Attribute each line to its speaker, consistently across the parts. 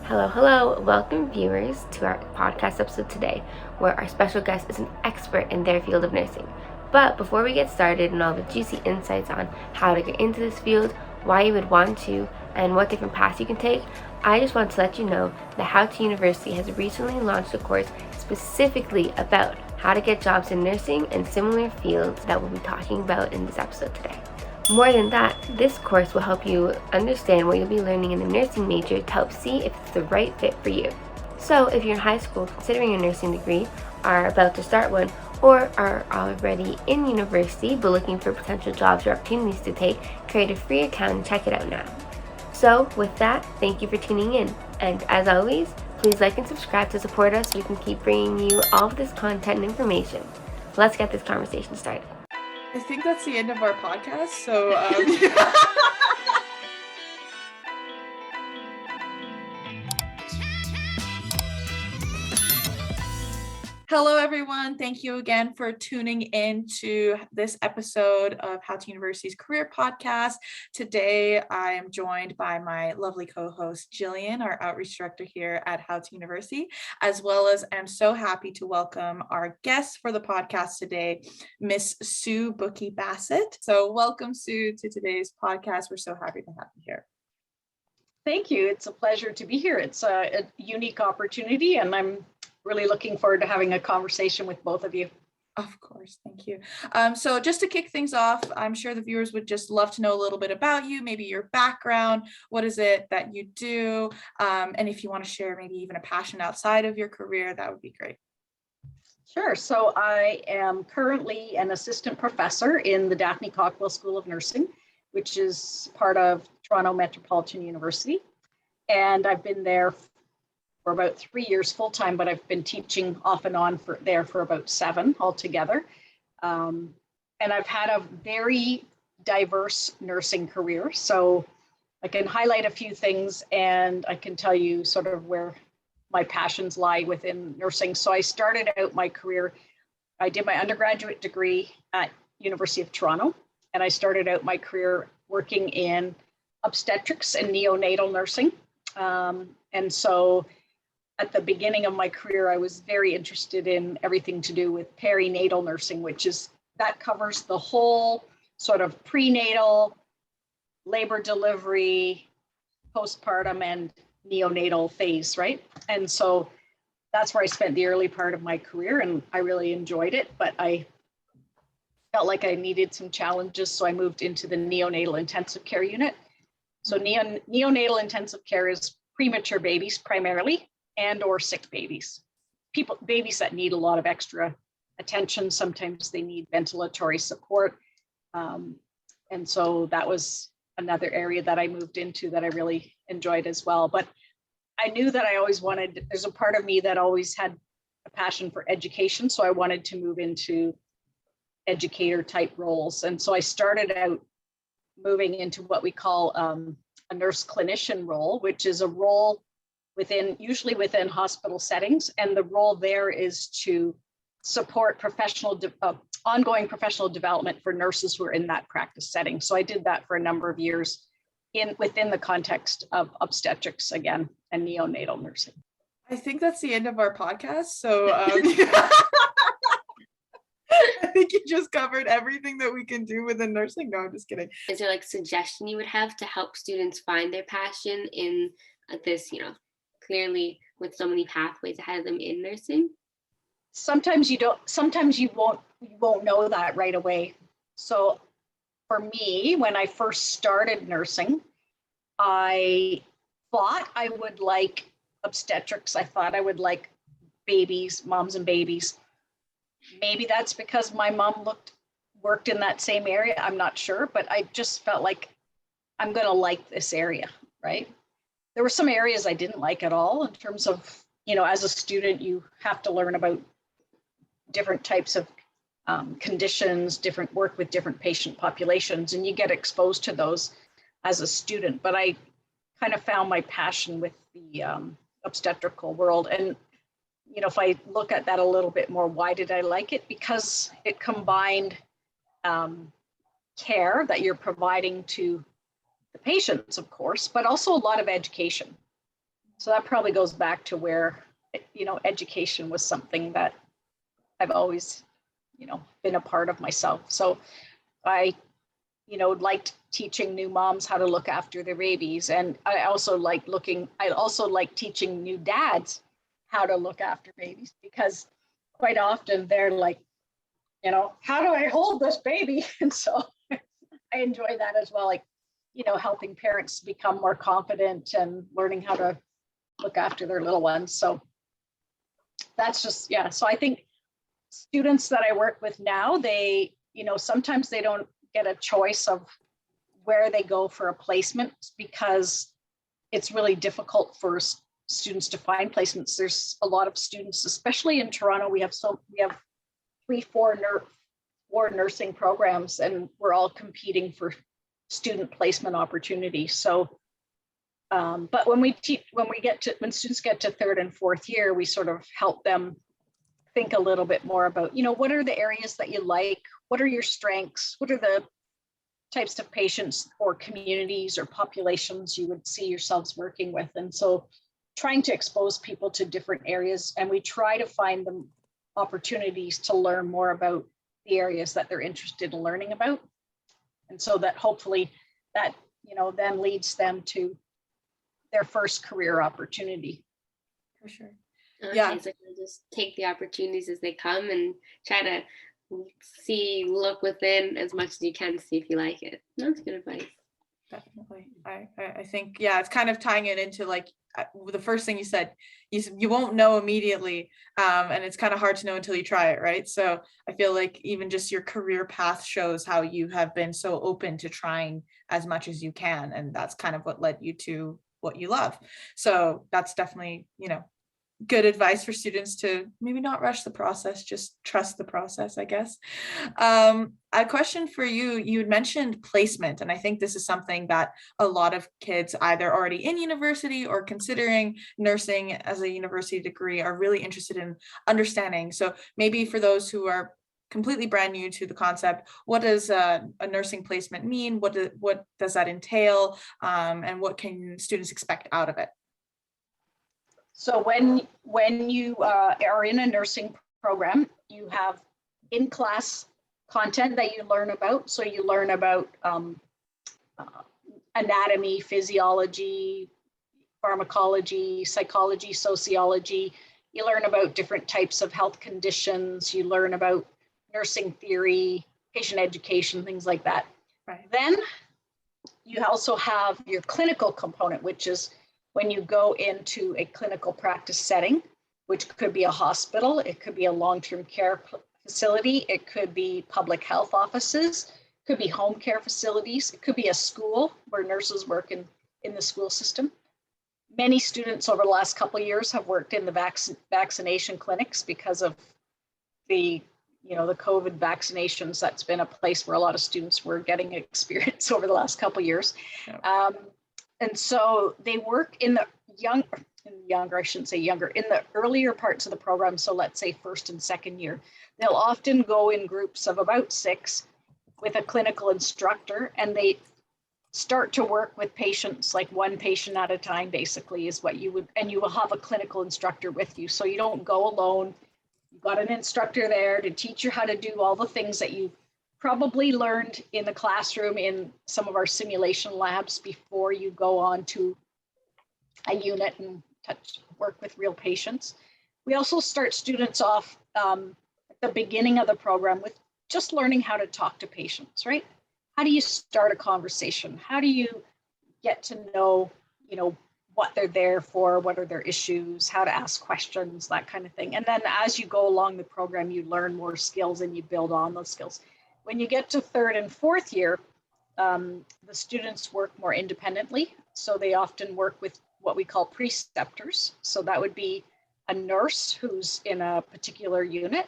Speaker 1: Hello, hello. Welcome, viewers, to our podcast episode today, where our special guest is an expert in their field of nursing. But before we get started and all the juicy insights on how to get into this field, why you would want to, and what different paths you can take, I just want to let you know that How to University has recently launched a course specifically about how to get jobs in nursing and similar fields that we'll be talking about in this episode today. More than that, this course will help you understand what you'll be learning in the nursing major to help see if it's the right fit for you. So if you're in high school considering a nursing degree, are about to start one, or are already in university but looking for potential jobs or opportunities to take, create a free account and check it out now. So with that, thank you for tuning in. And as always, please like and subscribe to support us so we can keep bringing you all of this content and information. Let's get this conversation started.
Speaker 2: I think that's the end of our podcast. So, hello, everyone. Thank you again for tuning in to this episode of How to University's Career Podcast. Today, I am joined by my lovely co-host, Jillian, our outreach director here at How to University, as well as I'm so happy to welcome our guest for the podcast today, Miss Sue Bookey-Bassett. So welcome, Sue, to today's podcast. We're so happy to have you here.
Speaker 3: Thank you. It's a pleasure to be here. It's a unique opportunity, and I'm really looking forward to having a conversation with both of you.
Speaker 2: Of course, thank you. So just to kick things off, I'm sure the viewers would just love to know a little bit about you, maybe your background, what is it that you do, and if you want to share maybe even a passion outside of your career, that would be great.
Speaker 3: Sure. So I am currently an assistant professor in the Daphne Cockwell School of Nursing, which is part of Toronto Metropolitan University. And I've been there for about 3 years full-time, but I've been teaching off and on for about 7 altogether. And I've had a very diverse nursing career. So I can highlight a few things and I can tell you sort of where my passions lie within nursing. So I started out my career, I did my undergraduate degree at University of Toronto, and I started out my career working in obstetrics and neonatal nursing. And so at the beginning of my career, I was very interested in everything to do with perinatal nursing, that covers the whole sort of prenatal, labor, delivery, postpartum, and neonatal phase, right? And so that's where I spent the early part of my career, and I really enjoyed it, but I felt like I needed some challenges, so I moved into the neonatal intensive care unit. So neonatal intensive care is premature babies primarily, and or sick babies. Babies that need a lot of extra attention. Sometimes they need ventilatory support. And so that was another area that I moved into that I really enjoyed as well. But I knew that I always there's a part of me that always had a passion for education. So I wanted to move into educator type roles. And so I started out moving into what we call a nurse clinician role, which is a role usually within hospital settings. And the role there is to support ongoing professional development for nurses who are in that practice setting. So I did that for a number of years within the context of obstetrics again, and neonatal nursing.
Speaker 2: I think that's the end of our podcast. So I think you just covered everything that we can do within nursing. No, I'm just kidding.
Speaker 1: Is there like suggestion you would have to help students find their passion in this, clearly with so many pathways ahead of them in nursing?
Speaker 3: Sometimes you won't know that right away. So for me, when I first started nursing, I thought I would like obstetrics. I thought I would like babies, moms and babies. Maybe that's because my mom worked in that same area. I'm not sure, but I just felt like I'm going to like this area, right? There were some areas I didn't like at all in terms of, as a student, you have to learn about different types of conditions, work with different patient populations, and you get exposed to those as a student. But I kind of found my passion with the obstetrical world. And, if I look at that a little bit more, why did I like it? Because it combined care that you're providing to the patients, of course, but also a lot of education. So that probably goes back to where, education was something that I've always, been a part of myself. So I, liked teaching new moms how to look after their babies. And I also like teaching new dads how to look after babies, because quite often they're like, how do I hold this baby? And so I enjoy that as well, like, helping parents become more confident and learning how to look after their little ones. So that's just, yeah. So I think students that I work with now, they, sometimes they don't get a choice of where they go for a placement, because it's really difficult for students to find placements. There's a lot of students, especially in Toronto, we have 4 nursing programs, and we're all competing for student placement opportunities. So, but when students get to 3rd and 4th year, we sort of help them think a little bit more about, what are the areas that you like? What are your strengths? What are the types of patients or communities or populations you would see yourselves working with? And so trying to expose people to different areas, and we try to find them opportunities to learn more about the areas that they're interested in learning about. And so that hopefully that, then leads them to their first career opportunity.
Speaker 2: For sure.
Speaker 1: Okay,
Speaker 2: Yeah.
Speaker 1: so just take the opportunities as they come and try to look within as much as you can to see if you like it. That's good advice.
Speaker 2: Definitely. I think, yeah, it's kind of tying it into like the first thing you said, you won't know immediately. And it's kind of hard to know until you try it, right? So I feel like even just your career path shows how you have been so open to trying as much as you can. And that's kind of what led you to what you love. So that's definitely, good advice for students to maybe not rush the process, just trust the process, I guess. A question for you, you had mentioned placement, and I think this is something that a lot of kids either already in university or considering nursing as a university degree are really interested in understanding. So maybe for those who are completely brand new to the concept, what does a nursing placement mean? What does that entail? And what can students expect out of it?
Speaker 3: So when you are in a nursing program, you have in-class content that you learn about. So you learn about anatomy, physiology, pharmacology, psychology, sociology. You learn about different types of health conditions. You learn about nursing theory, patient education, things like that.
Speaker 2: Right.
Speaker 3: Then you also have your clinical component, which is when you go into a clinical practice setting, which could be a hospital, it could be a long-term care facility, it could be public health offices, it could be home care facilities, it could be a school where nurses work in the school system. Many students over the last couple of years have worked in the vaccination clinics because of the COVID vaccinations. That's been a place where a lot of students were getting experience over the last couple of years. Yeah. And so they work in the earlier parts of the program. So let's say 1st and 2nd year, they'll often go in groups of about 6 with a clinical instructor, and they start to work with patients, like 1 patient at a time, basically is what you would, and you will have a clinical instructor with you. So you don't go alone. You've got an instructor there to teach you how to do all the things that you probably learned in the classroom in some of our simulation labs before you go on to a unit and work with real patients. We also start students off at the beginning of the program with just learning how to talk to patients, right? How do you start a conversation? How do you get to know, what they're there for, what are their issues, how to ask questions, that kind of thing. And then as you go along the program, you learn more skills and you build on those skills. When you get to 3rd and 4th year, the students work more independently. So they often work with what we call preceptors. So that would be a nurse who's in a particular unit,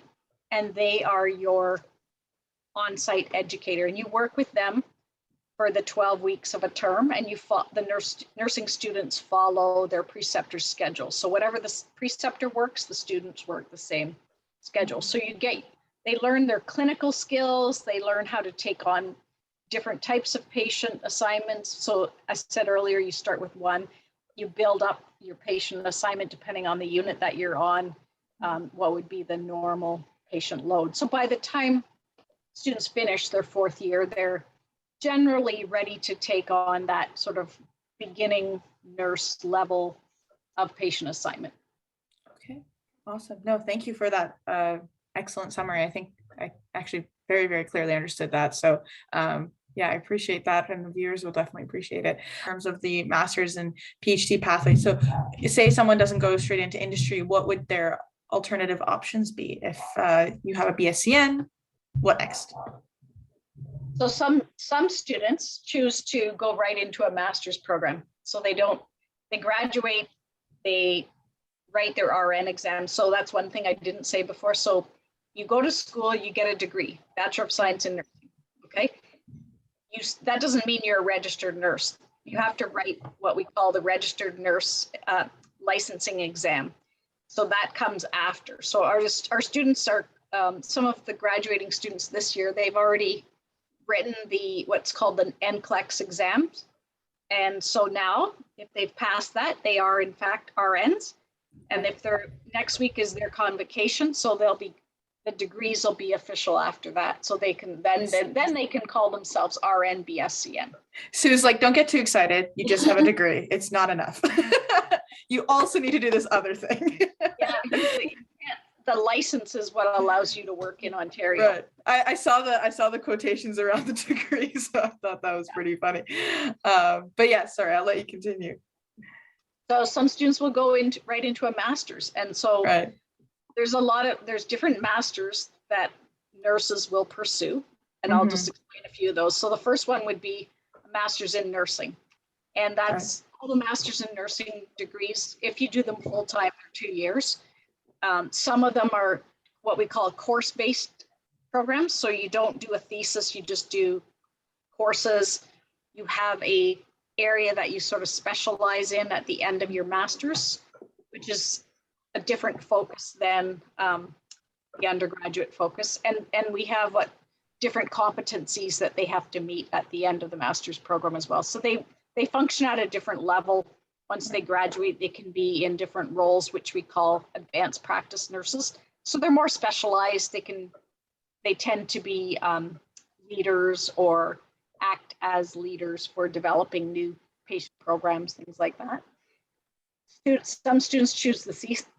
Speaker 3: and they are your on-site educator. And you work with them for the 12 weeks of a term, and nursing students follow their preceptor's schedule. So whatever the preceptor works, the students work the same schedule. So they learn their clinical skills, they learn how to take on different types of patient assignments. So I said earlier, you start with 1, you build up your patient assignment, depending on the unit that you're on, what would be the normal patient load. So by the time students finish their 4th year, they're generally ready to take on that sort of beginning nurse level of patient assignment.
Speaker 2: Okay, awesome. No, thank you for that excellent summary. I think I actually very, very clearly understood that. So yeah, I appreciate that, and the viewers will definitely appreciate it. In terms of the master's and PhD pathway, so say someone doesn't go straight into industry, what would their alternative options be? If you have a BSCN, what next?
Speaker 3: So some students choose to go right into a master's program. So they graduate, they write their RN exam. So that's one thing I didn't say before. So you go to school, you get a degree, Bachelor of Science in Nursing, okay? That doesn't mean you're a registered nurse. You have to write what we call the registered nurse licensing exam. So that comes after. So our students are, some of the graduating students this year, they've already written what's called the NCLEX exams. And so now, if they've passed that, they are in fact RNs. And if next week is their convocation, so the degrees will be official after that. So they can then they can call themselves RN BSCN.
Speaker 2: Sue's like, don't get too excited. You just have a degree. It's not enough. You also need to do this other thing.
Speaker 3: Yeah, the license is what allows you to work in Ontario.
Speaker 2: Right. I saw the quotations around the degree, so I thought that was pretty funny. But yeah, sorry, I'll let you continue.
Speaker 3: So some students will go right into a master's, and so
Speaker 2: right.
Speaker 3: There's different masters that nurses will pursue, and I'll just explain a few of those. So the first one would be a master's in nursing, and that's all the masters in nursing degrees. If you do them full time, they're 2 years. Some of them are what we call course-based programs. So you don't do a thesis, you just do courses. You have a area that you sort of specialize in at the end of your master's, which is a different focus than the undergraduate focus. And we have different competencies that they have to meet at the end of the master's program as well. So they function at a different level. Once they graduate, they can be in different roles, which we call advanced practice nurses. So they're more specialized. They tend to be leaders or act as leaders for developing new patient programs, things like that. Some students choose the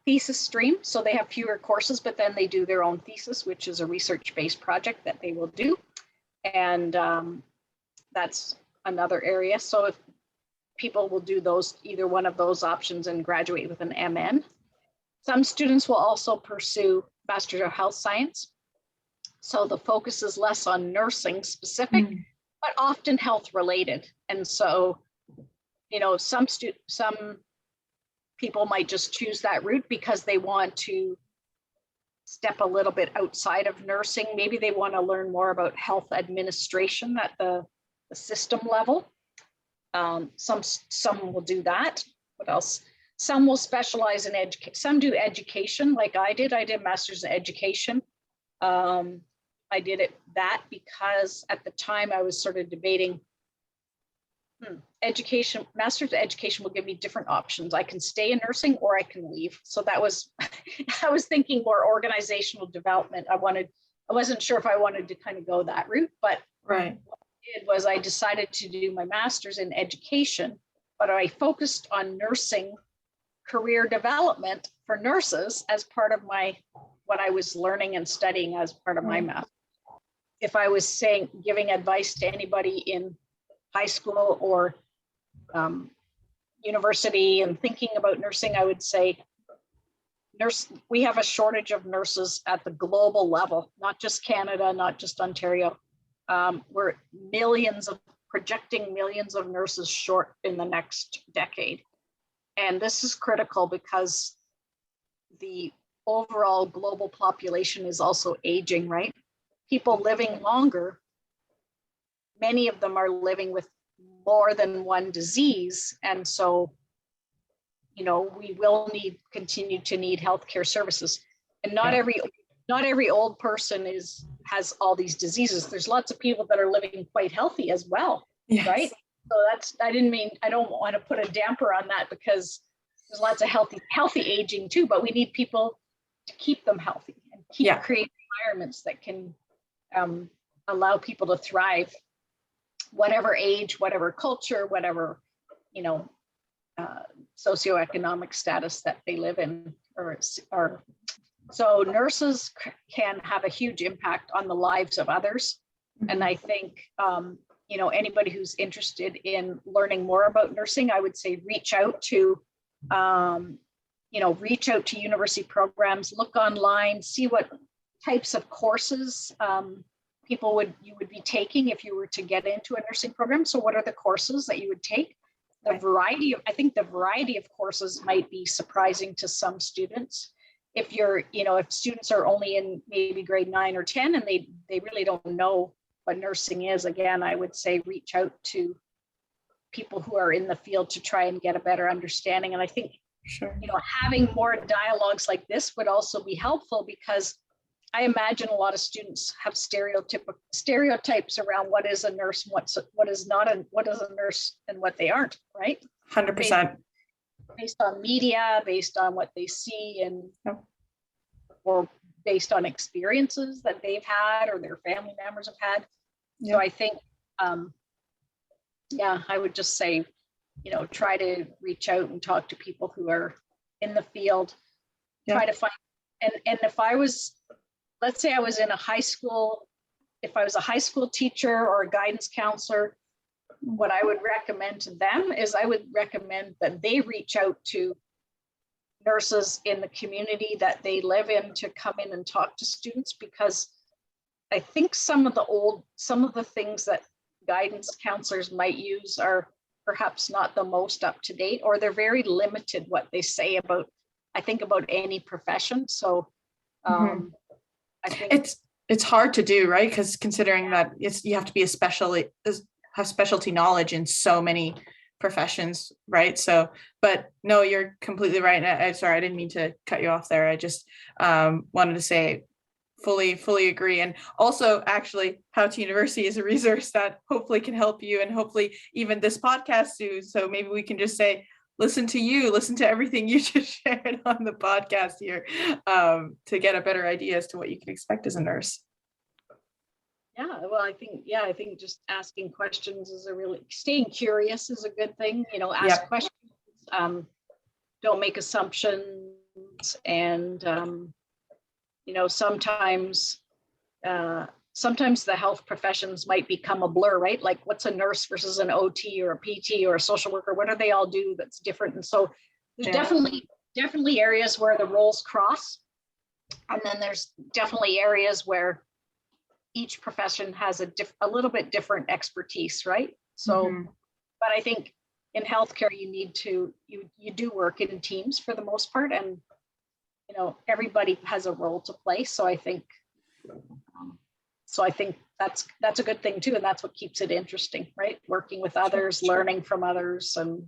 Speaker 3: thesis stream, so they have fewer courses, but then they do their own thesis, which is a research-based project that they will do. And that's another area. So if people will do either one of those options and graduate with an MN. Some students will also pursue Master of Health Science. So the focus is less on nursing specific, but often health related. And so, some people might just choose that route because they want to step a little bit outside of nursing. Maybe they want to learn more about health administration at the system level. Some will do that. What else? Some will specialize in education. Some do education like I did. I did master's in education. I did that because at the time I was sort of debating education. Master's in education will give me different options. I can stay in nursing or I can leave. So that was, I was thinking more organizational development. I wasn't sure if I wanted to kind of go that route, but
Speaker 2: right.
Speaker 3: Was I decided to do my master's in education, but I focused on nursing career development for nurses as part of what I was learning and studying as part of my master's. If I was giving advice to anybody in high school or university and thinking about nursing, I would say we have a shortage of nurses at the global level, not just Canada, not just Ontario. We're projecting millions of nurses short in the next decade. And this is critical because the overall global population is also aging, right? People living longer, many of them are living with more than one disease. And so, we will continue to need healthcare services. And not every old person has all these diseases. There's lots of people that are living quite healthy as well, yes. Right? So I don't want to put a damper on that because there's lots of healthy aging too, but we need people to keep them healthy and create environments that can allow people to thrive, whatever age, whatever culture, whatever, socioeconomic status that they live in, or so nurses can have a huge impact on the lives of others. And I think, anybody who's interested in learning more about nursing, I would say reach out to university programs, look online, see what types of courses you would be taking if you were to get into a nursing program. So what are the courses that you would take? I think the variety of courses might be surprising to some students. If if students are only in maybe grade 9 or 10 and they really don't know what nursing is, again, I would say reach out to people who are in the field to try and get a better understanding. And I think, having more dialogues like this would also be helpful, because I imagine a lot of students have stereotypes around what is a nurse, what is a nurse, and what they aren't, right?
Speaker 2: 100%.
Speaker 3: Based on media, based on what they see, or based on experiences that they've had or their family members have had. So I think, I would just say, try to reach out and talk to people who are in the field, try to find, and if I was, let's say I was in a high school, if I was a high school teacher or a guidance counselor, what I would recommend to them is I would recommend that they reach out to nurses in the community that they live in to come in and talk to students, because I think some of the things that guidance counselors might use are perhaps not the most up to date, or they're very limited what they say about any profession. So I think
Speaker 2: it's hard to do, right? Because considering that you have to be have specialty knowledge in so many professions, right? So, but no, you're completely right. I'm sorry, I didn't mean to cut you off there. I just wanted to say fully agree. And also, actually, How to University is a resource that hopefully can help you, and hopefully even this podcast too. So maybe we can just say, listen to everything you just shared on the podcast here, to get a better idea as to what you can expect as a nurse.
Speaker 3: Yeah, well, I think just asking questions staying curious is a good thing. Ask questions, don't make assumptions, and sometimes the health professions might become a blur, right? Like, what's a nurse versus an OT or a PT or a social worker? What do they all do that's different? And so there's definitely areas where the roles cross, and then there's definitely areas where each profession has a little bit different expertise, right? So, but I think in healthcare, you do work in teams for the most part, and everybody has a role to play. So I think that's a good thing too, and that's what keeps it interesting, right? Working with others, learning from others, and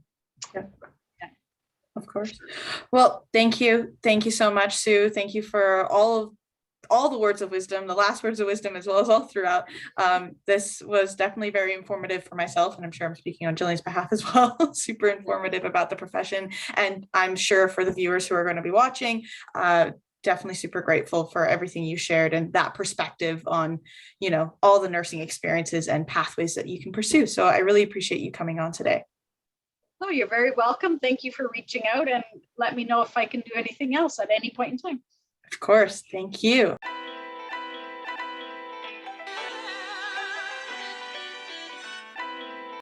Speaker 2: of course. Well, thank you so much, Sue. Thank you for all the words of wisdom, the last words of wisdom, as well as all throughout. This was definitely very informative for myself, and I'm sure I'm speaking on Jillian's behalf as well. Super informative about the profession, and I'm sure for the viewers who are going to be watching, definitely super grateful for everything you shared and that perspective on, all the nursing experiences and pathways that you can pursue. So I really appreciate you coming on today.
Speaker 3: Oh, you're very welcome. Thank you for reaching out, and let me know if I can do anything else at any point in time.
Speaker 2: Of course. Thank you.